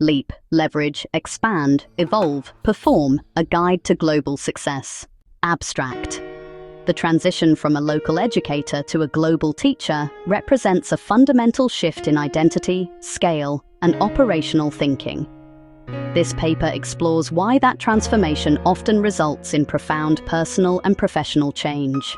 LEEP, leverage, expand, evolve, perform, a guide to global success. Abstract. The transition from a local educator to a global teacher represents a fundamental shift in identity, scale, and operational thinking. This paper explores why that transformation often results in profound personal and professional change.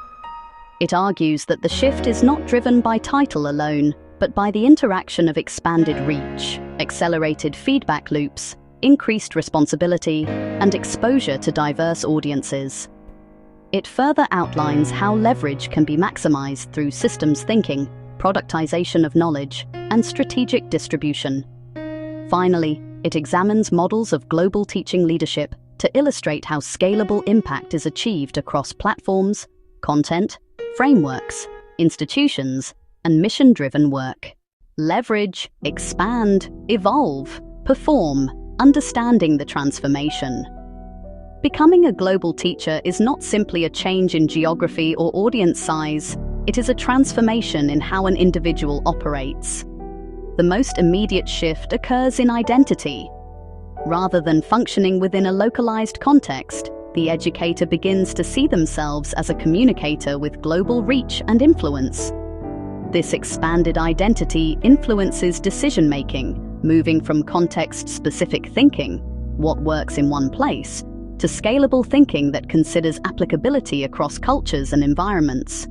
It argues that the shift is not driven by title alone, but by the interaction of expanded reach, accelerated feedback loops, increased responsibility, and exposure to diverse audiences. It further outlines how leverage can be maximized through systems thinking, productization of knowledge, and strategic distribution. Finally, it examines models of global teaching leadership to illustrate how scalable impact is achieved across platforms, content, frameworks, institutions, and mission-driven work. Leverage, expand, evolve, perform, understanding the transformation. Becoming a global teacher is not simply a change in geography or audience size, it is a transformation in how an individual operates. The most immediate shift occurs in identity. Rather than functioning within a localized context, the educator begins to see themselves as a communicator with global reach and influence. This expanded identity influences decision-making, moving from context-specific thinking, what works in one place, to scalable thinking that considers applicability across cultures and environments.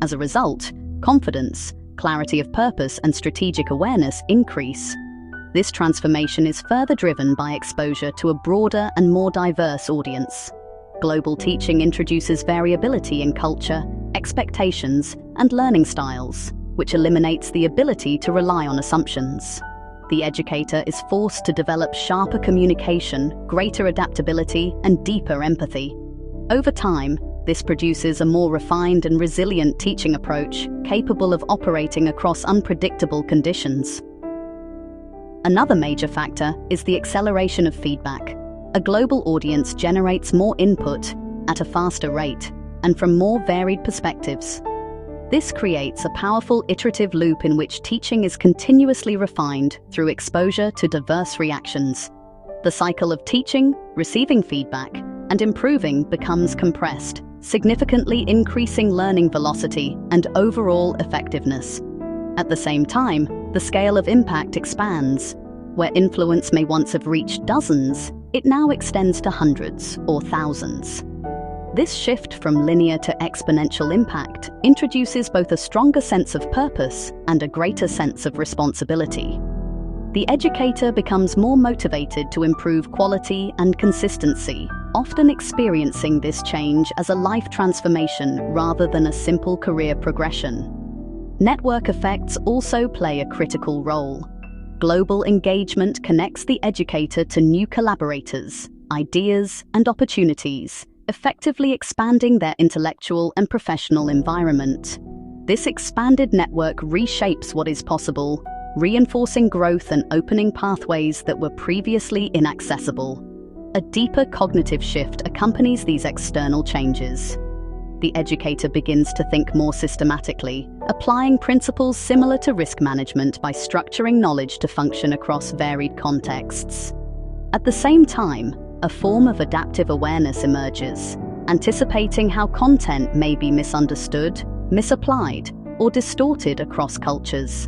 As a result, confidence, clarity of purpose, and strategic awareness increase. This transformation is further driven by exposure to a broader and more diverse audience. Global teaching introduces variability in culture, expectations, and learning styles, which eliminates the ability to rely on assumptions. The educator is forced to develop sharper communication, greater adaptability, and deeper empathy. Over time, this produces a more refined and resilient teaching approach, capable of operating across unpredictable conditions. Another major factor is the acceleration of feedback. A global audience generates more input at a faster rate and from more varied perspectives. This creates a powerful iterative loop in which teaching is continuously refined through exposure to diverse reactions. The cycle of teaching, receiving feedback, and improving becomes compressed, significantly increasing learning velocity and overall effectiveness. At the same time, the scale of impact expands. Where influence may once have reached dozens, it now extends to hundreds or thousands. This shift from linear to exponential impact introduces both a stronger sense of purpose and a greater sense of responsibility. The educator becomes more motivated to improve quality and consistency, often experiencing this change as a life transformation rather than a simple career progression. Network effects also play a critical role. Global engagement connects the educator to new collaborators, ideas, and opportunities, effectively expanding their intellectual and professional environment. This expanded network reshapes what is possible, reinforcing growth and opening pathways that were previously inaccessible. A deeper cognitive shift accompanies these external changes. The educator begins to think more systematically, applying principles similar to risk management by structuring knowledge to function across varied contexts. At the same time, a form of adaptive awareness emerges, anticipating how content may be misunderstood, misapplied, or distorted across cultures.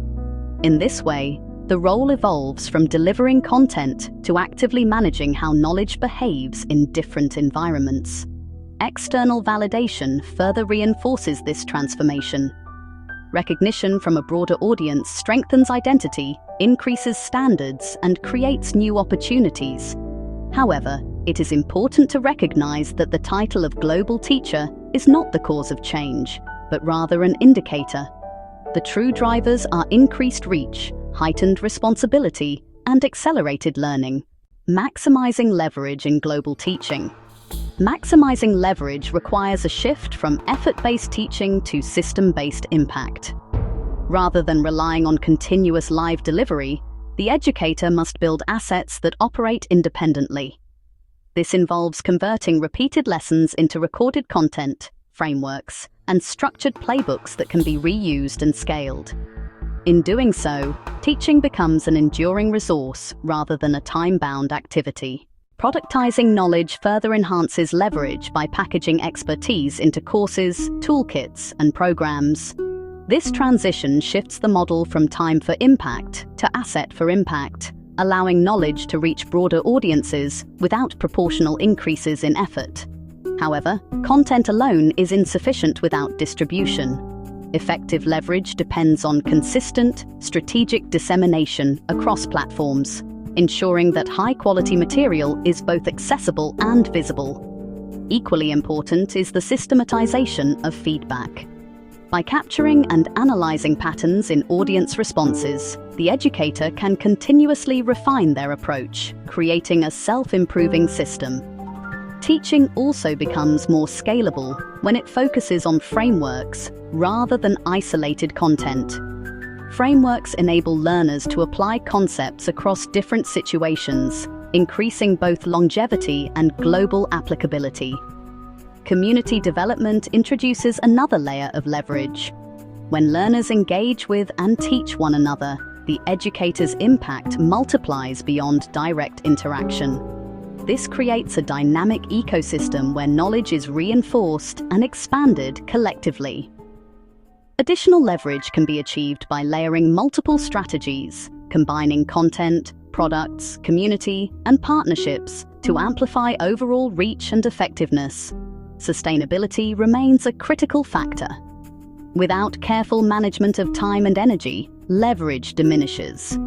In this way, the role evolves from delivering content to actively managing how knowledge behaves in different environments. External validation further reinforces this transformation. Recognition from a broader audience strengthens identity, increases standards, and creates new opportunities. However, it is important to recognize that the title of global teacher is not the cause of change, but rather an indicator. The true drivers are increased reach, heightened responsibility, and accelerated learning. Maximizing leverage in global teaching. Maximizing leverage requires a shift from effort-based teaching to system-based impact. Rather than relying on continuous live delivery, the educator must build assets that operate independently. This involves converting repeated lessons into recorded content, frameworks, and structured playbooks that can be reused and scaled. In doing so, teaching becomes an enduring resource rather than a time-bound activity. Productizing knowledge further enhances leverage by packaging expertise into courses, toolkits, and programs. This transition shifts the model from time for impact to asset for impact, allowing knowledge to reach broader audiences without proportional increases in effort. However, content alone is insufficient without distribution. Effective leverage depends on consistent, strategic dissemination across platforms, ensuring that high-quality material is both accessible and visible. Equally important is the systematization of feedback. By capturing and analyzing patterns in audience responses, the educator can continuously refine their approach, creating a self-improving system. Teaching also becomes more scalable when it focuses on frameworks rather than isolated content. Frameworks enable learners to apply concepts across different situations, increasing both longevity and global applicability. Community development introduces another layer of leverage. When learners engage with and teach one another, the educator's impact multiplies beyond direct interaction. This creates a dynamic ecosystem where knowledge is reinforced and expanded collectively. Additional leverage can be achieved by layering multiple strategies, combining content, products, community, and partnerships to amplify overall reach and effectiveness. Sustainability remains a critical factor. Without careful management of time and energy, leverage diminishes.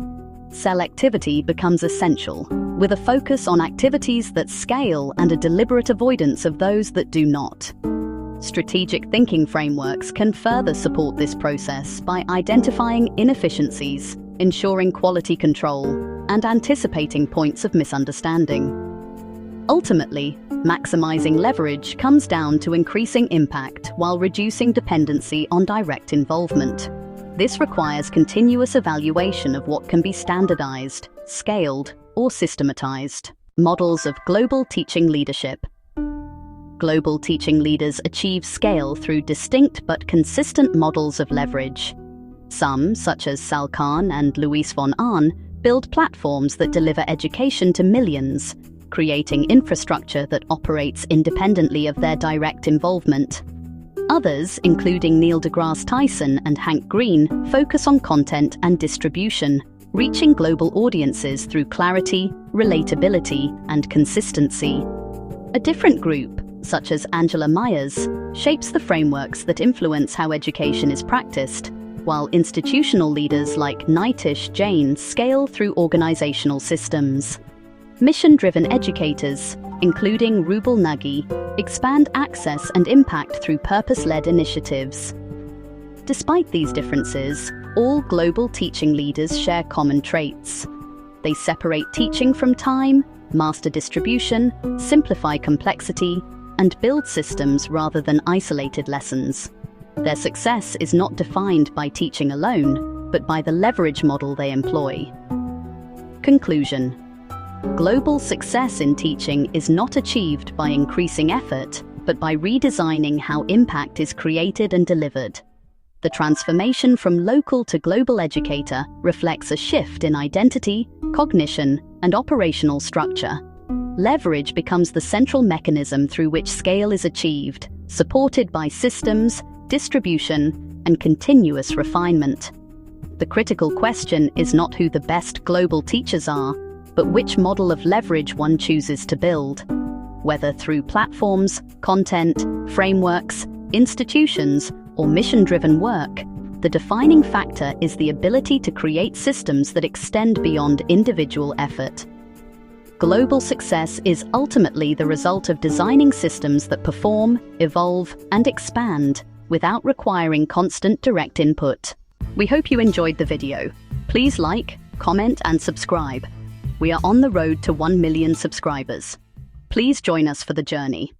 Selectivity becomes essential, with a focus on activities that scale and a deliberate avoidance of those that do not. Strategic thinking frameworks can further support this process by identifying inefficiencies, ensuring quality control, and anticipating points of misunderstanding. Ultimately, maximizing leverage comes down to increasing impact while reducing dependency on direct involvement. This requires continuous evaluation of what can be standardized, scaled, or systematized. Models of global teaching leadership. Global teaching leaders achieve scale through distinct but consistent models of leverage. Some, such as Sal Khan and Luis von Ahn, build platforms that deliver education to millions, creating infrastructure that operates independently of their direct involvement. Others, including Neil deGrasse Tyson and Hank Green, focus on content and distribution, reaching global audiences through clarity, relatability, and consistency. A different group, such as Angela Myers, shapes the frameworks that influence how education is practiced, while institutional leaders like Nitish Jain scale through organizational systems. Mission-driven educators, including Rubal Nagy, expand access and impact through purpose-led initiatives. Despite these differences, all global teaching leaders share common traits. They separate teaching from time, master distribution, simplify complexity, and build systems rather than isolated lessons. Their success is not defined by teaching alone, but by the leverage model they employ. Conclusion. Global success in teaching is not achieved by increasing effort, but by redesigning how impact is created and delivered. The transformation from local to global educator reflects a shift in identity, cognition, and operational structure. Leverage becomes the central mechanism through which scale is achieved, supported by systems, distribution, and continuous refinement. The critical question is not who the best global teachers are, but which model of leverage one chooses to build. Whether through platforms, content, frameworks, institutions, or mission-driven work, the defining factor is the ability to create systems that extend beyond individual effort. Global success is ultimately the result of designing systems that perform, evolve, and expand without requiring constant direct input. We hope you enjoyed the video. Please like, comment, and subscribe. We are on the road to 1 million subscribers. Please join us for the journey.